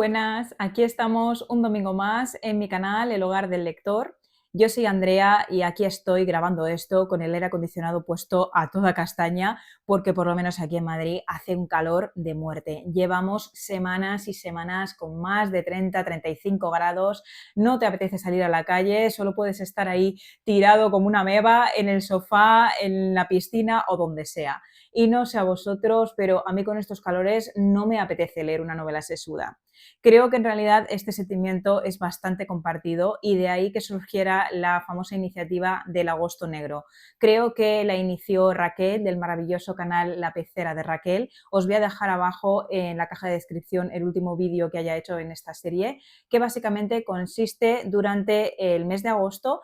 Buenas, aquí estamos un domingo más en mi canal El Hogar del Lector. Yo soy Andrea y aquí estoy grabando esto con el aire acondicionado puesto a toda castaña porque por lo menos aquí en Madrid hace un calor de muerte. Llevamos semanas y semanas con más de 30-35 grados, no te apetece salir a la calle, solo puedes estar ahí tirado como una meba en el sofá, en la piscina o donde sea. Y no sé a vosotros, pero a mí con estos calores no me apetece leer una novela sesuda. Creo que en realidad este sentimiento es bastante compartido y de ahí que surgiera la famosa iniciativa del Agosto Negro. Creo que la inició Raquel del maravilloso canal La Pecera de Raquel. Os voy a dejar abajo en la caja de descripción el último vídeo que haya hecho en esta serie, que básicamente consiste durante el mes de agosto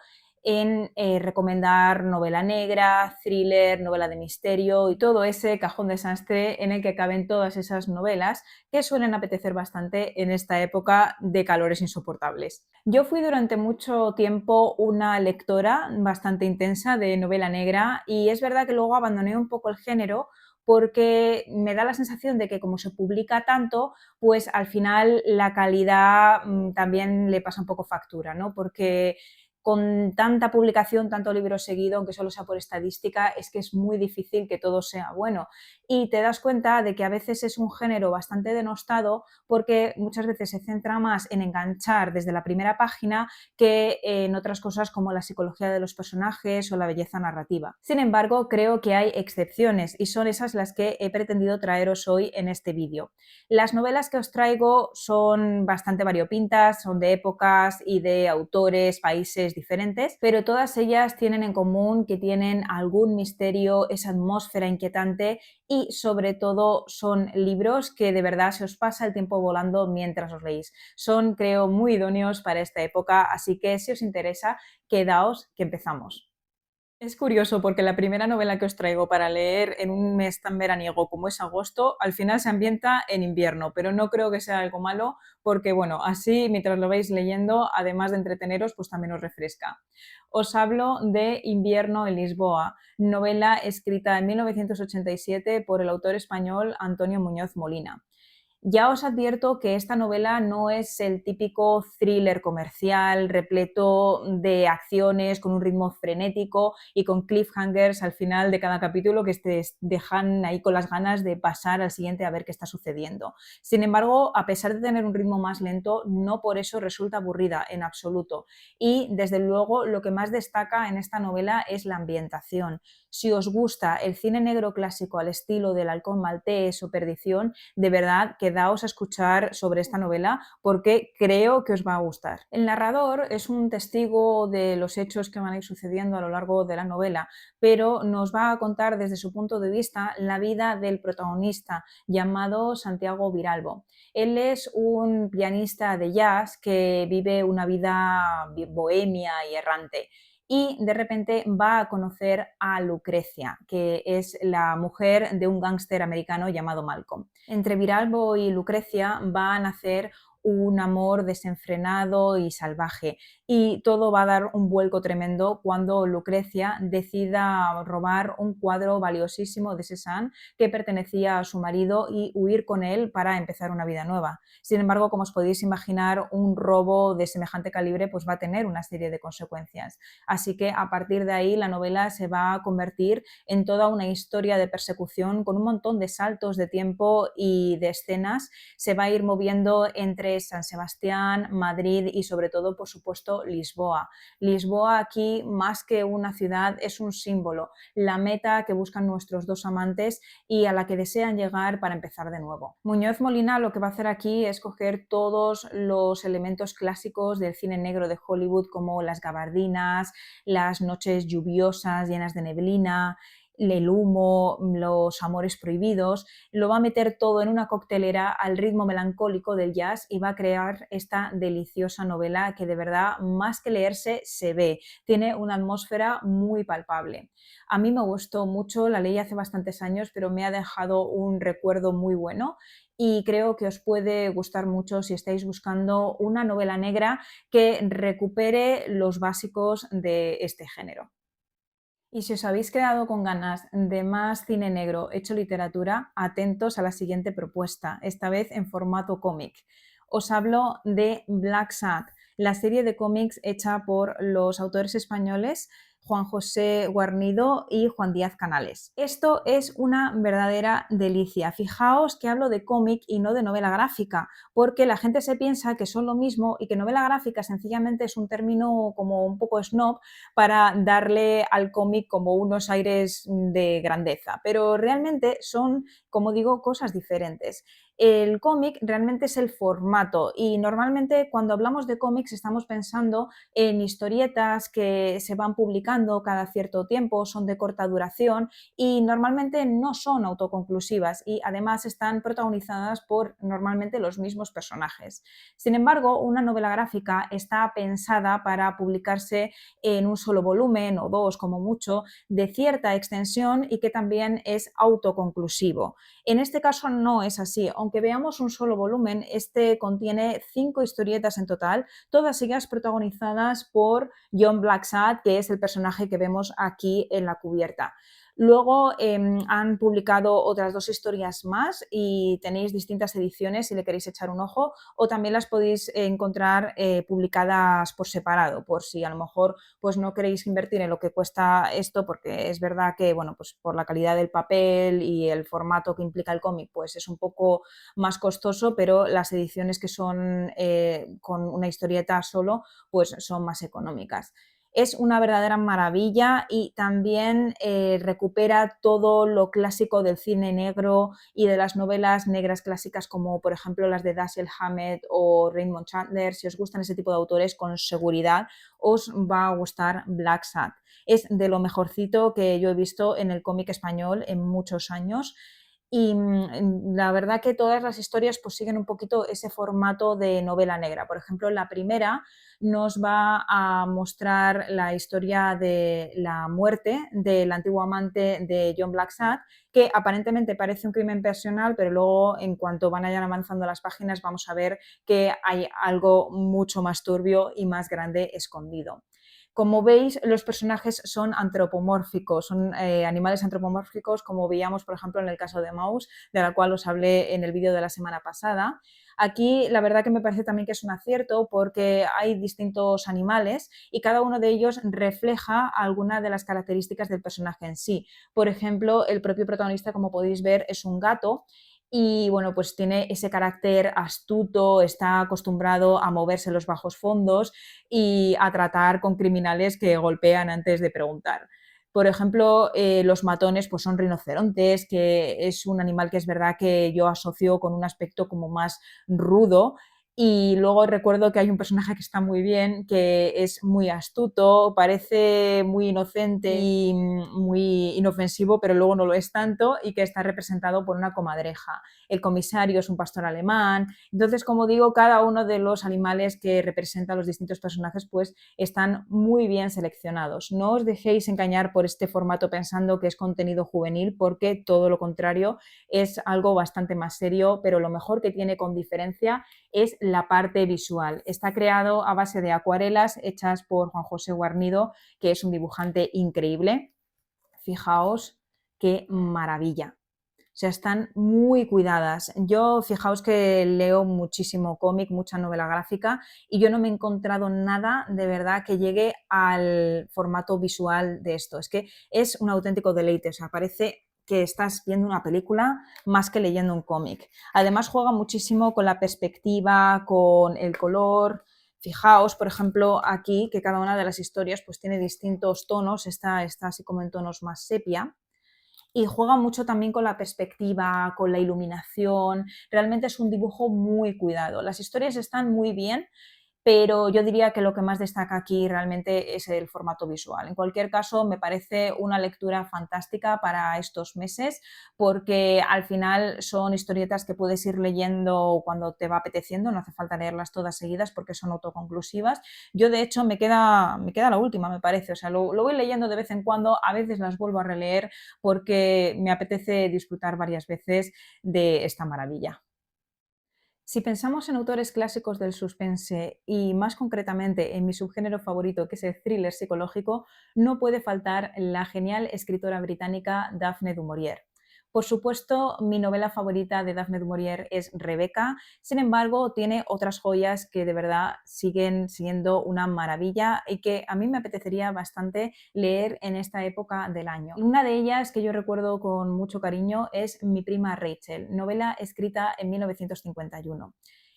en recomendar novela negra, thriller, novela de misterio y todo ese cajón desastre en el que caben todas esas novelas que suelen apetecer bastante en esta época de calores insoportables. Yo fui durante mucho tiempo una lectora bastante intensa de novela negra y es verdad que luego abandoné un poco el género porque me da la sensación de que como se publica tanto, pues al final la calidad también le pasa un poco factura, ¿no? Porque con tanta publicación, tanto libro seguido, aunque solo sea por estadística, es que es muy difícil que todo sea bueno. Y te das cuenta de que a veces es un género bastante denostado porque muchas veces se centra más en enganchar desde la primera página que en otras cosas como la psicología de los personajes o la belleza narrativa. Sin embargo, creo que hay excepciones y son esas las que he pretendido traeros hoy en este vídeo. Las novelas que os traigo son bastante variopintas, son de épocas y de autores, países diferentes, pero todas ellas tienen en común que tienen algún misterio, esa atmósfera inquietante y sobre todo son libros que de verdad se os pasa el tiempo volando mientras os leéis. Son, creo, muy idóneos para esta época, así que si os interesa, quedaos que empezamos. Es curioso porque la primera novela que os traigo para leer en un mes tan veraniego como es agosto, al final se ambienta en invierno, pero no creo que sea algo malo porque, bueno, así mientras lo vais leyendo, además de entreteneros, pues también os refresca. Os hablo de Invierno en Lisboa, novela escrita en 1987 por el autor español Antonio Muñoz Molina. Ya os advierto que esta novela no es el típico thriller comercial repleto de acciones con un ritmo frenético y con cliffhangers al final de cada capítulo que te dejan ahí con las ganas de pasar al siguiente a ver qué está sucediendo. Sin embargo, a pesar de tener un ritmo más lento, no por eso resulta aburrida en absoluto. Y desde luego lo que más destaca en esta novela es la ambientación. Si os gusta el cine negro clásico al estilo del Halcón Maltés o Perdición, de verdad quedaos a escuchar sobre esta novela porque creo que os va a gustar. El narrador es un testigo de los hechos que van a ir sucediendo a lo largo de la novela, pero nos va a contar desde su punto de vista la vida del protagonista llamado Santiago Viralbo. Él es un pianista de jazz que vive una vida bohemia y errante y de repente va a conocer a Lucrecia, que es la mujer de un gángster americano llamado Malcolm. Entre Viralbo y Lucrecia va a nacer un amor desenfrenado y salvaje y todo va a dar un vuelco tremendo cuando Lucrecia decida robar un cuadro valiosísimo de Cézanne que pertenecía a su marido y huir con él para empezar una vida nueva. Sin embargo, como os podéis imaginar, un robo de semejante calibre pues va a tener una serie de consecuencias. Así que a partir de ahí la novela se va a convertir en toda una historia de persecución con un montón de saltos de tiempo y de escenas. Se va a ir moviendo entre San Sebastián, Madrid y sobre todo, por supuesto, Lisboa. Lisboa aquí, más que una ciudad, es un símbolo, la meta que buscan nuestros dos amantes y a la que desean llegar para empezar de nuevo. Muñoz Molina lo que va a hacer aquí es coger todos los elementos clásicos del cine negro de Hollywood como las gabardinas, las noches lluviosas llenas de neblina, el humo, los amores prohibidos, lo va a meter todo en una coctelera al ritmo melancólico del jazz y va a crear esta deliciosa novela que de verdad más que leerse se ve, tiene una atmósfera muy palpable. A mí me gustó mucho, la leí hace bastantes años, pero me ha dejado un recuerdo muy bueno y creo que os puede gustar mucho si estáis buscando una novela negra que recupere los básicos de este género. Y si os habéis quedado con ganas de más cine negro hecho literatura, atentos a la siguiente propuesta, esta vez en formato cómic. Os hablo de Black Sad, la serie de cómics hecha por los autores españoles Juan José Guarnido y Juan Díaz Canales. Esto es una verdadera delicia. Fijaos que hablo de cómic y no de novela gráfica, porque la gente se piensa que son lo mismo y que novela gráfica sencillamente es un término como un poco snob para darle al cómic como unos aires de grandeza, pero realmente son, como digo, cosas diferentes. El cómic realmente es el formato y normalmente cuando hablamos de cómics estamos pensando en historietas que se van publicando cada cierto tiempo, son de corta duración y normalmente no son autoconclusivas y además están protagonizadas por normalmente los mismos personajes. Sin embargo, una novela gráfica está pensada para publicarse en un solo volumen o dos como mucho, de cierta extensión y que también es autoconclusivo. En este caso no es así, aunque veamos un solo volumen, este contiene 5 historietas en total, todas ellas protagonizadas por John Blacksad, que es el personaje que vemos aquí en la cubierta. Luego han publicado otras 2 historias más y tenéis distintas ediciones si le queréis echar un ojo, o también las podéis encontrar publicadas por separado, por si a lo mejor pues no queréis invertir en lo que cuesta esto, porque es verdad que bueno, pues por la calidad del papel y el formato que implica el cómic, pues es un poco más costoso, pero las ediciones que son con una historieta solo, pues son más económicas. Es una verdadera maravilla y también recupera todo lo clásico del cine negro y de las novelas negras clásicas como por ejemplo las de Dashiell Hammett o Raymond Chandler. Si os gustan ese tipo de autores, con seguridad os va a gustar Black Sad. Es de lo mejorcito que yo he visto en el cómic español en muchos años. Y la verdad que todas las historias pues siguen un poquito ese formato de novela negra. Por ejemplo, la primera nos va a mostrar la historia de la muerte del antiguo amante de John Blacksad, que aparentemente parece un crimen personal, pero luego en cuanto van avanzando las páginas vamos a ver que hay algo mucho más turbio y más grande escondido. Como veis, los personajes son antropomórficos, son animales antropomórficos, como veíamos, por ejemplo, en el caso de Mouse, de la cual os hablé en el vídeo de la semana pasada. Aquí la verdad que me parece también que es un acierto porque hay distintos animales y cada uno de ellos refleja alguna de las características del personaje en sí. Por ejemplo, el propio protagonista, como podéis ver, es un gato y bueno, pues tiene ese carácter astuto, está acostumbrado a moverse en los bajos fondos y a tratar con criminales que golpean antes de preguntar. Por ejemplo, los matones pues son rinocerontes, que es un animal que es verdad que yo asocio con un aspecto como más rudo. Y luego recuerdo que hay un personaje que está muy bien, que es muy astuto, parece muy inocente y muy inofensivo, pero luego no lo es tanto y que está representado por una comadreja. El comisario es un pastor alemán. Entonces, como digo, cada uno de los animales que representan los distintos personajes pues están muy bien seleccionados. No os dejéis engañar por este formato pensando que es contenido juvenil, porque todo lo contrario, es algo bastante más serio, pero lo mejor que tiene con diferencia es la parte visual. Está creado a base de acuarelas hechas por Juan José Guarnido, que es un dibujante increíble. Fijaos qué maravilla. O sea, están muy cuidadas. Yo, fijaos que leo muchísimo cómic, mucha novela gráfica, y yo no me he encontrado nada de verdad que llegue al formato visual de esto. Es que es un auténtico deleite, o sea, parece que estás viendo una película más que leyendo un cómic. Además, juega muchísimo con la perspectiva, con el color. Fijaos, por ejemplo, aquí que cada una de las historias pues tiene distintos tonos, está así como en tonos más sepia, y juega mucho también con la perspectiva, con la iluminación. Realmente es un dibujo muy cuidado. Las historias están muy bien, pero yo diría que lo que más destaca aquí realmente es el formato visual. En cualquier caso, me parece una lectura fantástica para estos meses porque al final son historietas que puedes ir leyendo cuando te va apeteciendo, no hace falta leerlas todas seguidas porque son autoconclusivas. Yo, de hecho, me queda la última, me parece. O sea, lo voy leyendo de vez en cuando, a veces las vuelvo a releer porque me apetece disfrutar varias veces de esta maravilla. Si pensamos en autores clásicos del suspense y más concretamente en mi subgénero favorito, que es el thriller psicológico, no puede faltar la genial escritora británica Daphne du Maurier. Por supuesto, mi novela favorita de Daphne du Maurier es Rebeca, sin embargo, tiene otras joyas que de verdad siguen siendo una maravilla y que a mí me apetecería bastante leer en esta época del año. Una de ellas que yo recuerdo con mucho cariño es Mi prima Rachel, novela escrita en 1951.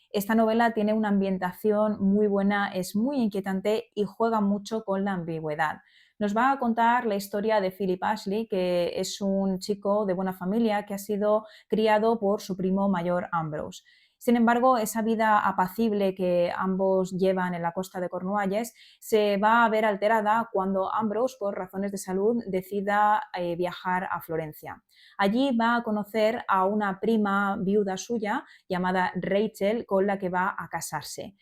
Esta novela tiene una ambientación muy buena, es muy inquietante y juega mucho con la ambigüedad. Nos va a contar la historia de Philip Ashley, que es un chico de buena familia que ha sido criado por su primo mayor Ambrose. Sin embargo, esa vida apacible que ambos llevan en la costa de Cornualles se va a ver alterada cuando Ambrose, por razones de salud, decida viajar a Florencia. Allí va a conocer a una prima viuda suya llamada Rachel, con la que va a casarse.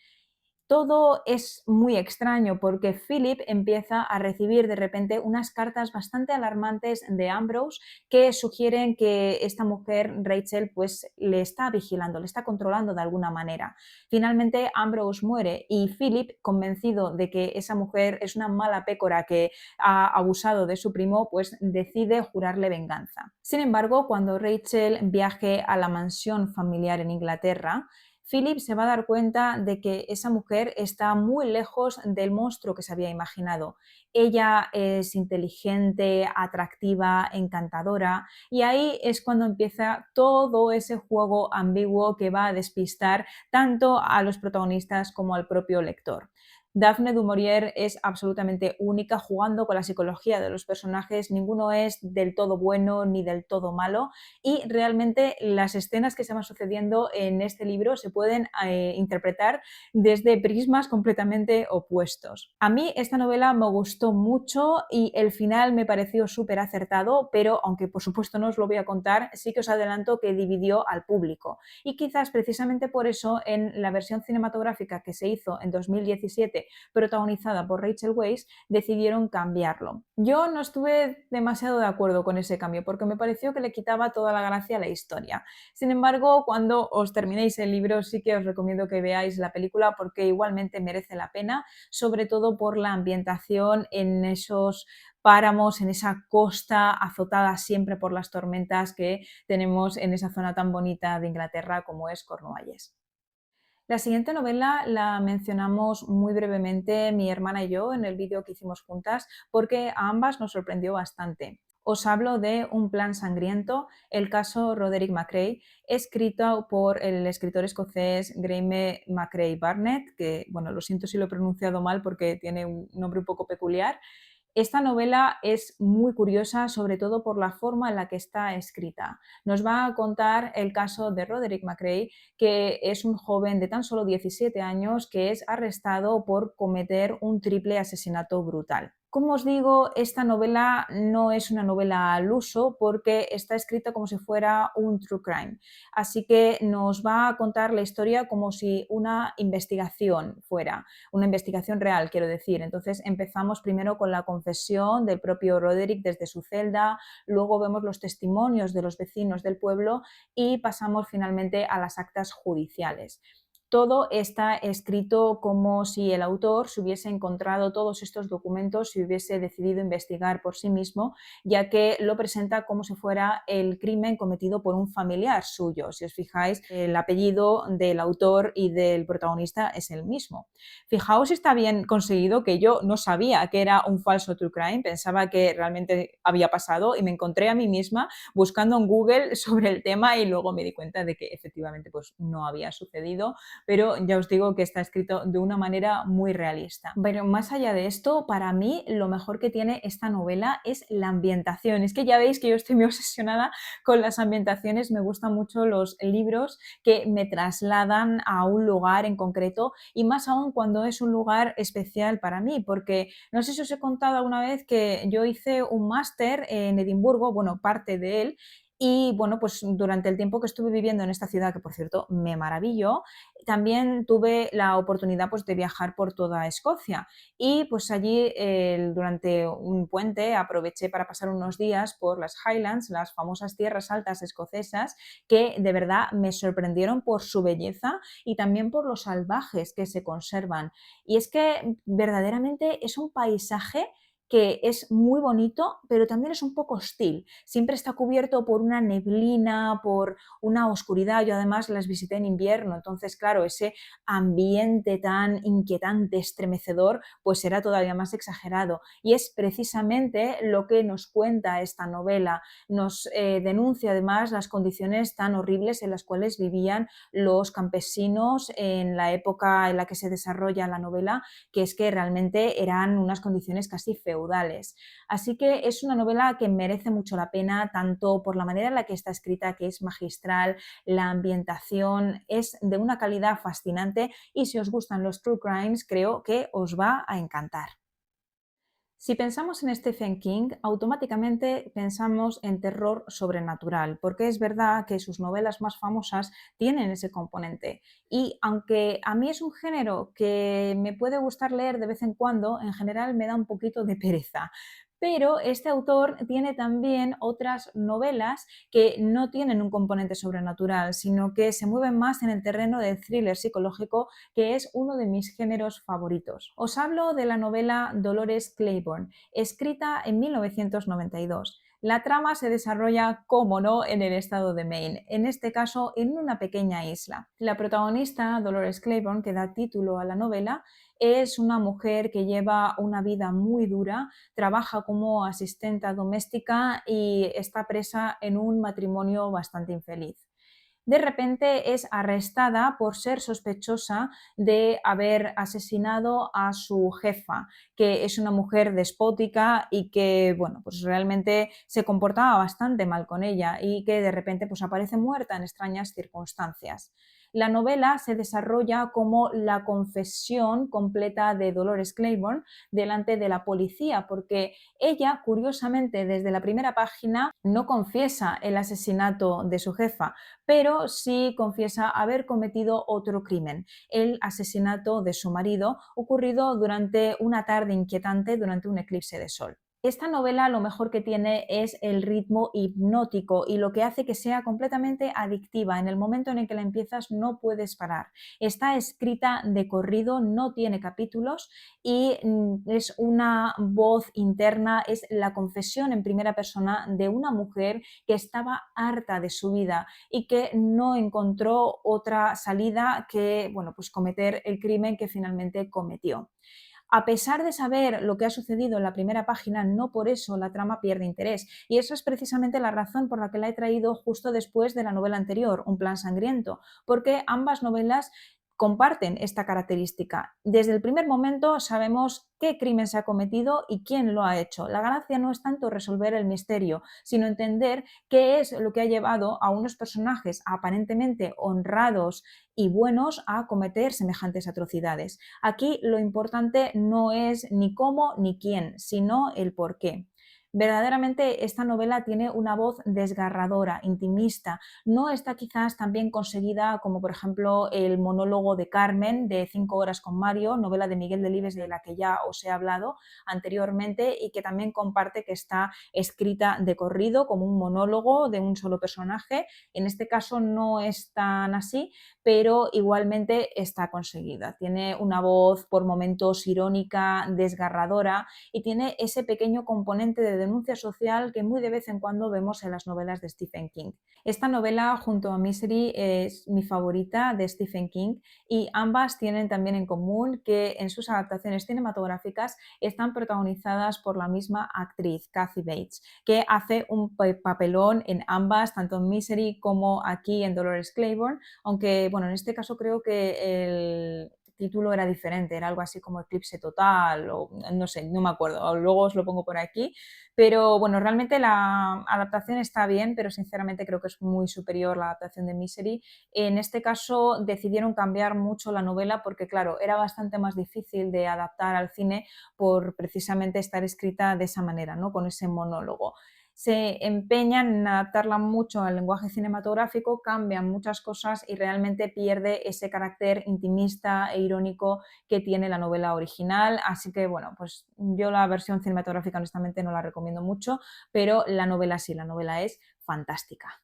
Todo es muy extraño porque Philip empieza a recibir de repente unas cartas bastante alarmantes de Ambrose que sugieren que esta mujer, Rachel, pues le está vigilando, le está controlando de alguna manera. Finalmente Ambrose muere y Philip, convencido de que esa mujer es una mala pécora que ha abusado de su primo, pues decide jurarle venganza. Sin embargo, cuando Rachel viaje a la mansión familiar en Inglaterra, Philip se va a dar cuenta de que esa mujer está muy lejos del monstruo que se había imaginado. Ella es inteligente, atractiva, encantadora y ahí es cuando empieza todo ese juego ambiguo que va a despistar tanto a los protagonistas como al propio lector. Daphne du Maurier es absolutamente única jugando con la psicología de los personajes, ninguno es del todo bueno ni del todo malo y realmente las escenas que se van sucediendo en este libro se pueden interpretar desde prismas completamente opuestos. A mí esta novela me gustó mucho y el final me pareció súper acertado, pero aunque por supuesto no os lo voy a contar, sí que os adelanto que dividió al público y quizás precisamente por eso en la versión cinematográfica que se hizo en 2017 protagonizada por Rachel Weisz, decidieron cambiarlo. Yo no estuve demasiado de acuerdo con ese cambio porque me pareció que le quitaba toda la gracia a la historia. Sin embargo, cuando os terminéis el libro sí que os recomiendo que veáis la película porque igualmente merece la pena, sobre todo por la ambientación en esos páramos, en esa costa azotada siempre por las tormentas que tenemos en esa zona tan bonita de Inglaterra como es Cornualles. La siguiente novela la mencionamos muy brevemente mi hermana y yo en el vídeo que hicimos juntas porque a ambas nos sorprendió bastante. Os hablo de Un plan sangriento, el caso Roderick MacRae, escrito por el escritor escocés Graeme MacRae Barnett, que, bueno, lo siento si lo he pronunciado mal porque tiene un nombre un poco peculiar. Esta novela es muy curiosa, sobre todo por la forma en la que está escrita. Nos va a contar el caso de Roderick MacRae, que es un joven de tan solo 17 años que es arrestado por cometer un triple asesinato brutal. Como os digo, esta novela no es una novela al uso porque está escrita como si fuera un true crime. Así que nos va a contar la historia como si una investigación fuera, una investigación real, quiero decir. Entonces empezamos primero con la confesión del propio Roderick desde su celda, luego vemos los testimonios de los vecinos del pueblo y pasamos finalmente a las actas judiciales. Todo está escrito como si el autor se hubiese encontrado todos estos documentos y hubiese decidido investigar por sí mismo, ya que lo presenta como si fuera el crimen cometido por un familiar suyo. Si os fijáis, el apellido del autor y del protagonista es el mismo. Fijaos si está bien conseguido, que yo no sabía que era un falso true crime, pensaba que realmente había pasado y me encontré a mí misma buscando en Google sobre el tema y luego me di cuenta de que efectivamente pues, no había sucedido, pero ya os digo que está escrito de una manera muy realista. Pero más allá de esto, para mí lo mejor que tiene esta novela es la ambientación. Es que ya veis que yo estoy muy obsesionada con las ambientaciones, me gustan mucho los libros que me trasladan a un lugar en concreto y más aún cuando es un lugar especial para mí, porque no sé si os he contado alguna vez que yo hice un máster en Edimburgo, bueno, parte de él, y bueno, pues durante el tiempo que estuve viviendo en esta ciudad, que por cierto me maravilló, también tuve la oportunidad pues, de viajar por toda Escocia y pues allí durante un puente aproveché para pasar unos días por las Highlands, las famosas tierras altas escocesas, que de verdad me sorprendieron por su belleza y también por los salvajes que se conservan. Y es que verdaderamente es un paisaje que es muy bonito, pero también es un poco hostil. Siempre está cubierto por una neblina, por una oscuridad. Yo además las visité en invierno, entonces claro, ese ambiente tan inquietante, estremecedor, pues era todavía más exagerado. Y es precisamente lo que nos cuenta esta novela. Nos denuncia además las condiciones tan horribles en las cuales vivían los campesinos en la época en la que se desarrolla la novela, que es que realmente eran unas condiciones casi feudales. Así que es una novela que merece mucho la pena, tanto por la manera en la que está escrita, que es magistral, la ambientación es de una calidad fascinante y si os gustan los true crimes, creo que os va a encantar. Si pensamos en Stephen King, automáticamente pensamos en terror sobrenatural, porque es verdad que sus novelas más famosas tienen ese componente. Y aunque a mí es un género que me puede gustar leer de vez en cuando, en general me da un poquito de pereza. Pero este autor tiene también otras novelas que no tienen un componente sobrenatural, sino que se mueven más en el terreno del thriller psicológico, que es uno de mis géneros favoritos. Os hablo de la novela Dolores Claiborne, escrita en 1992. La trama se desarrolla, como no, en el estado de Maine, en este caso en una pequeña isla. La protagonista, Dolores Claiborne, que da título a la novela, es una mujer que lleva una vida muy dura, trabaja como asistenta doméstica y está presa en un matrimonio bastante infeliz. De repente es arrestada por ser sospechosa de haber asesinado a su jefa, que es una mujer despótica y que, bueno, pues realmente se comportaba bastante mal con ella y que de repente pues aparece muerta en extrañas circunstancias. La novela se desarrolla como la confesión completa de Dolores Claiborne delante de la policía, porque ella, curiosamente, desde la primera página no confiesa el asesinato de su jefa, pero sí confiesa haber cometido otro crimen, el asesinato de su marido, ocurrido durante una tarde inquietante durante un eclipse de sol. Esta novela lo mejor que tiene es el ritmo hipnótico y lo que hace que sea completamente adictiva. En el momento en el que la empiezas no puedes parar. Está escrita de corrido, no tiene capítulos y es una voz interna, es la confesión en primera persona de una mujer que estaba harta de su vida y que no encontró otra salida que, bueno, pues cometer el crimen que finalmente cometió. A pesar de saber lo que ha sucedido en la primera página, no por eso la trama pierde interés. Y eso es precisamente la razón por la que la he traído justo después de la novela anterior, Un plan sangriento, porque ambas novelas comparten esta característica. Desde el primer momento sabemos qué crimen se ha cometido y quién lo ha hecho. La gracia no es tanto resolver el misterio, sino entender qué es lo que ha llevado a unos personajes aparentemente honrados y buenos a cometer semejantes atrocidades. Aquí lo importante no es ni cómo ni quién, sino el por qué. Verdaderamente esta novela tiene una voz desgarradora, intimista. No está quizás tan bien conseguida como por ejemplo el monólogo de Carmen de 5 horas con Mario, novela de Miguel Delibes de la que ya os he hablado anteriormente y que también comparte que está escrita de corrido como un monólogo de un solo personaje. En este caso no es tan así, pero igualmente está conseguida. Tiene una voz por momentos irónica, desgarradora y tiene ese pequeño componente de denuncia social que muy de vez en cuando vemos en las novelas de Stephen King. Esta novela junto a Misery es mi favorita de Stephen King y ambas tienen también en común que en sus adaptaciones cinematográficas están protagonizadas por la misma actriz, Kathy Bates, que hace un papelón en ambas, tanto en Misery como aquí en Dolores Claiborne, aunque bueno, en este caso creo que el título era diferente, era algo así como Eclipse Total o no sé, no me acuerdo, luego os lo pongo por aquí, pero bueno, realmente la adaptación está bien, pero sinceramente creo que es muy superior la adaptación de Misery. En este caso decidieron cambiar mucho la novela porque claro, era bastante más difícil de adaptar al cine por precisamente estar escrita de esa manera, ¿no? Con ese monólogo. Se empeñan en adaptarla mucho al lenguaje cinematográfico, cambian muchas cosas y realmente pierde ese carácter intimista e irónico que tiene la novela original. Así que, bueno, pues yo la versión cinematográfica honestamente no la recomiendo mucho, pero la novela sí, la novela es fantástica.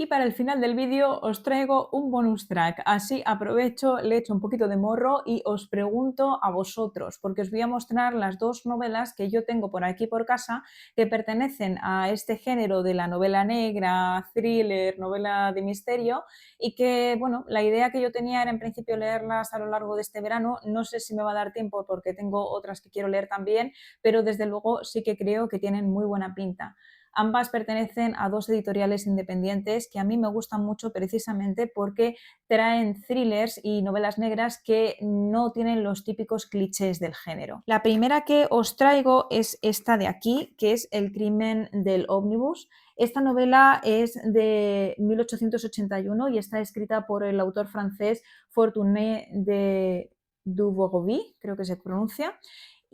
Y para el final del vídeo os traigo un bonus track, así aprovecho, le echo un poquito de morro y os pregunto a vosotros, porque os voy a mostrar las dos novelas que yo tengo por aquí por casa que pertenecen a este género de la novela negra, thriller, novela de misterio y que, bueno, la idea que yo tenía era en principio leerlas a lo largo de este verano, no sé si me va a dar tiempo porque tengo otras que quiero leer también, pero desde luego sí que creo que tienen muy buena pinta. Ambas pertenecen a dos editoriales independientes que a mí me gustan mucho precisamente porque traen thrillers y novelas negras que no tienen los típicos clichés del género. La primera que os traigo es esta de aquí, que es El crimen del ómnibus. Esta novela es de 1881 y está escrita por el autor francés Fortuné de Dubourgville, creo que se pronuncia.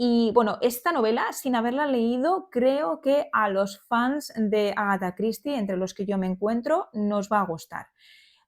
Y bueno, esta novela, sin haberla leído, creo que a los fans de Agatha Christie, entre los que yo me encuentro, nos va a gustar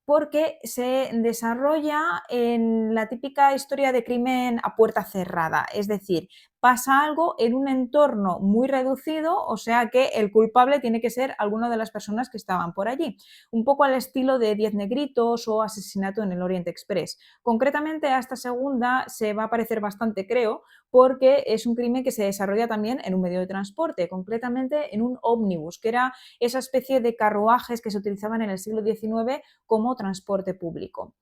porque se desarrolla en la típica historia de crimen a puerta cerrada, es decir, pasa algo en un entorno muy reducido, o sea que el culpable tiene que ser alguna de las personas que estaban por allí, un poco al estilo de 10 negritos o Asesinato en el Orient Express. Concretamente a esta segunda se va a parecer bastante, creo, porque es un crimen que se desarrolla también en un medio de transporte, concretamente en un ómnibus, que era esa especie de carruajes que se utilizaban en el siglo XIX como transporte público.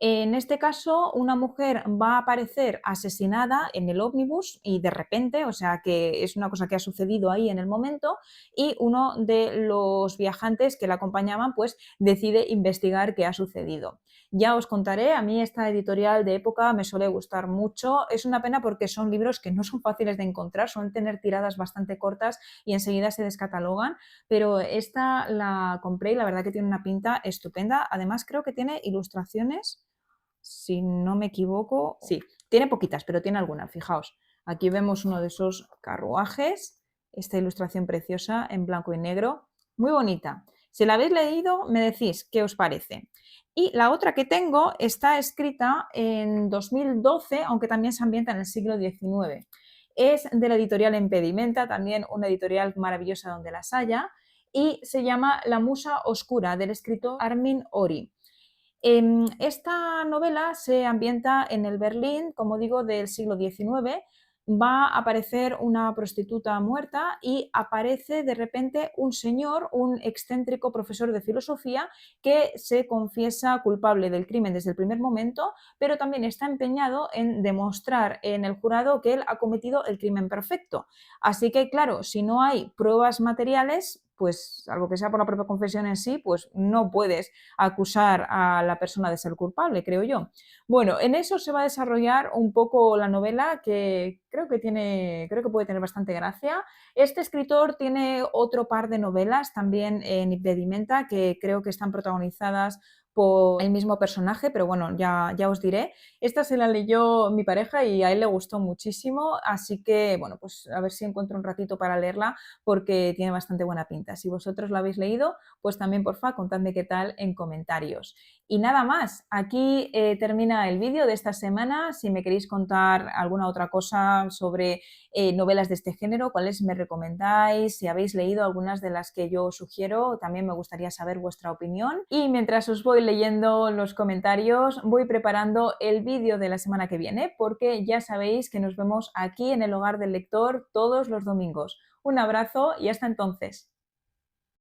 En este caso, una mujer va a aparecer asesinada en el ómnibus y de repente, o sea que es una cosa que ha sucedido ahí en el momento, y uno de los viajantes que la acompañaban pues decide investigar qué ha sucedido. Ya os contaré, a mí esta editorial de época me suele gustar mucho, es una pena porque son libros que no son fáciles de encontrar, suelen tener tiradas bastante cortas y enseguida se descatalogan, pero esta la compré y la verdad que tiene una pinta estupenda, además creo que tiene ilustraciones, si no me equivoco, sí, tiene poquitas, pero tiene algunas, fijaos. Aquí vemos uno de esos carruajes, esta ilustración preciosa en blanco y negro, muy bonita. Si la habéis leído, me decís qué os parece. Y la otra que tengo está escrita en 2012, aunque también se ambienta en el siglo XIX. Es de la editorial Impedimenta, también una editorial maravillosa donde las haya, y se llama La musa oscura, del escritor Armin Ori. Esta novela se ambienta en el Berlín, como digo, del siglo XIX. Va a aparecer una prostituta muerta y aparece de repente un señor, un excéntrico profesor de filosofía que se confiesa culpable del crimen desde el primer momento, pero también está empeñado en demostrar en el jurado que él ha cometido el crimen perfecto. Así que, claro, si no hay pruebas materiales, pues salvo que sea por la propia confesión en sí, pues no puedes acusar a la persona de ser culpable, creo yo. Bueno, en eso se va a desarrollar un poco la novela que creo que puede tener bastante gracia. Este escritor tiene otro par de novelas también en Impedimenta que creo que están protagonizadas por el mismo personaje, pero bueno, ya os diré. Esta se la leyó mi pareja y a él le gustó muchísimo, así que bueno, pues a ver si encuentro un ratito para leerla porque tiene bastante buena pinta. Si vosotros la habéis leído, pues también porfa, contadme qué tal en comentarios. Y nada más, aquí termina el vídeo de esta semana. Si me queréis contar alguna otra cosa sobre novelas de este género, cuáles me recomendáis, si habéis leído algunas de las que yo sugiero, también me gustaría saber vuestra opinión. Y mientras os voy leyendo los comentarios, voy preparando el vídeo de la semana que viene, porque ya sabéis que nos vemos aquí en el Hogar del Lector todos los domingos. Un abrazo y hasta entonces.